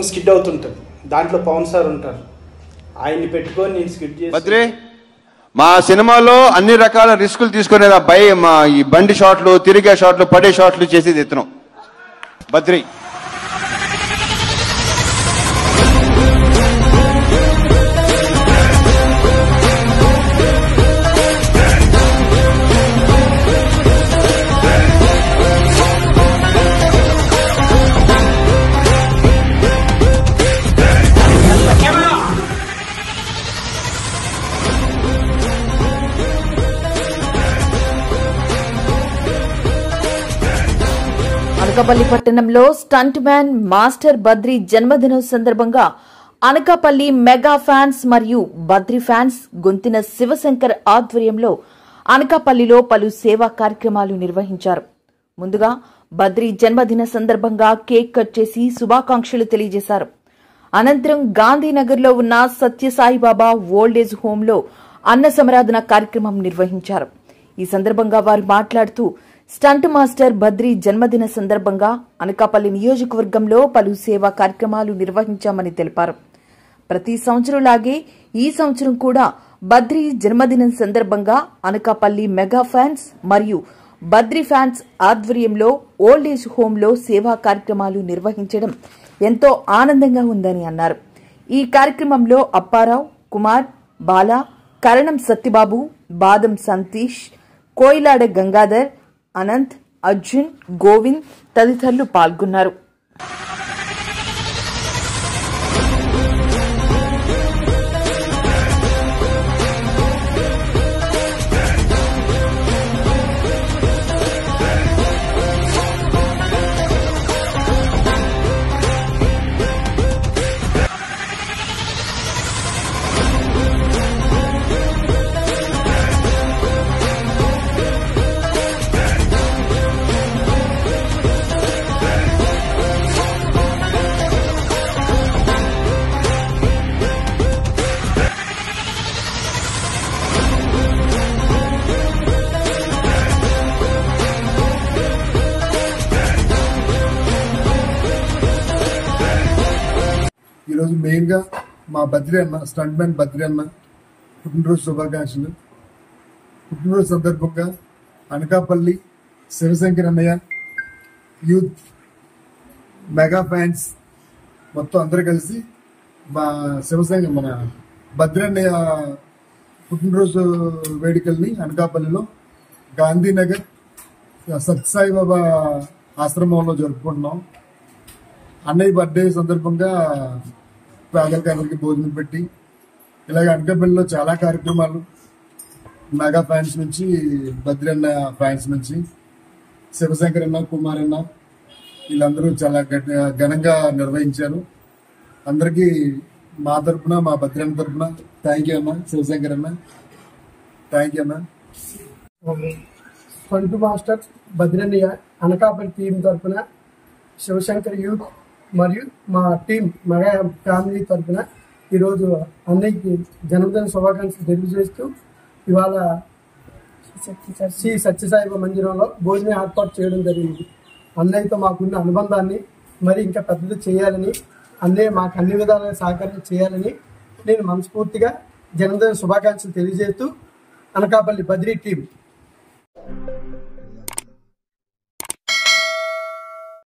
Skid అవుతుంటుంది. దాంట్లో Pawan sir ఉంటారు, ఆయన్ని పెట్టుకొని నేను స్కిడ్ చేసి బద్రి మా సినిమాలో అన్ని రకాల రిస్కులు తీసుకునేది మా ఈ బండి షాట్లు, తిరిగే షాట్లు, పడే షాట్లు చేసేది ఎత్తున్నాం బద్రి. అనకాపల్లి పట్టణంలో స్టంట్ మ్యాన్ మాస్టర్ బద్రి జన్మదినం సందర్భంగా అనకాపల్లి మెగా ఫ్యాన్స్ మరియు బద్రి ఫ్యాన్స్ గొంతిన శివశంకర్ ఆధ్వర్యంలో అనకాపల్లిలో పలు సేవా కార్యక్రమాలు నిర్వహించారు. ముందుగా బద్రి జన్మదిన సందర్భంగా కేక్ కట్ చేసి శుభాకాంక్షలు తెలియజేశారు. అనంతరం గాంధీనగర్లో ఉన్న సత్యసాయిబాబా ఓల్డేజ్ హోంలో అన్న సమరాధన కార్యక్రమం నిర్వహించారు. ఈ సందర్భంగా వారు మాట్లాడుతూ స్టంట్ మాస్టర్ బద్రి జన్మదిన సందర్భంగా అనకాపల్లి నియోజకవర్గంలో పలు సేవా కార్యక్రమాలు నిర్వహించామని తెలిపారు. ప్రతి సంవత్సరంలాగే ఈ సంవత్సరం కూడా బద్రి జన్మదినం సందర్భంగా అనకాపల్లి మెగా ఫ్యాన్స్ మరియు బద్రి ఫ్యాన్స్ ఆధ్వర్యంలో ఓల్డేజ్ హోంలో సేవా కార్యక్రమాలు నిర్వహించడం ఎంతో ఆనందంగా ఉందని అన్నారు. ఈ కార్యక్రమంలో అప్పారావు, కుమార్, బాలా, కరణం సత్యబాబు, బాదం సంతీష్, కోయిలాడ గంగాధర్, అనంత్, అర్జున్, గోవింద్ తదితరులు పాల్గొన్నారు. ఈరోజు మెయిన్గా మా బద్రి అన్న, స్టంట్ మ్యాన్ బద్రి అన్న పుట్టినరోజు శుభాకాంక్షలు. పుట్టినరోజు సందర్భంగా అనకాపల్లి శివశంకర్ అన్నయ్య యూత్ మెగా ఫ్యాన్స్ మొత్తం అందరూ కలిసి మా శివశంకర్ మన బద్రి అన్నయ్య పుట్టినరోజు వేడుకల్ని అనకాపల్లిలో గాంధీనగర్ సత్యసాయిబాబా ఆశ్రమంలో జరుపుకుంటున్నాం. అన్నయ్య బర్త్డే సందర్భంగా పేదలకు అందరికి భోజనం పెట్టి ఇలాగ అనకాపల్లిలో చాలా కార్యక్రమాలు మెగా ఫ్యాన్స్ నుంచి, బద్రి అన్న ఫ్యాన్స్ నుంచి, శివశంకర్ అన్న, కుమార్ అన్న వీళ్ళందరూ చాలా ఘనంగా నిర్వహించారు. అందరికీ మా తరఫున, మా బద్రి అన్న తరఫున థ్యాంక్ యూ అన్న. శివశంకర్ అన్న థ్యాంక్ యూ అన్న. స్టంట్ మాస్టర్ బద్రి అన్నయ్య అనకాపల్లి టీం తరఫున, శివశంకర్ యూత్ మరియు మా టీం మెగా ఫ్యామిలీ తరఫున ఈరోజు అన్నయ్యకి జన్మదిన శుభాకాంక్షలు తెలియజేస్తూ ఇవాళ శ్రీ సత్యసాయిబాబా మందిరంలో భోజనం ఏర్పాటు చేయడం జరిగింది. అన్నయ్యతో మాకున్న అనుబంధాన్ని మరి ఇంకా పెద్దది చేయాలని, అన్నయ్య మాకు అన్ని విధాలుగా సహకారం చేయాలని నేను మనస్ఫూర్తిగా జన్మదిన శుభాకాంక్షలు తెలియజేస్తూ అనకాపల్లి బద్రి టీం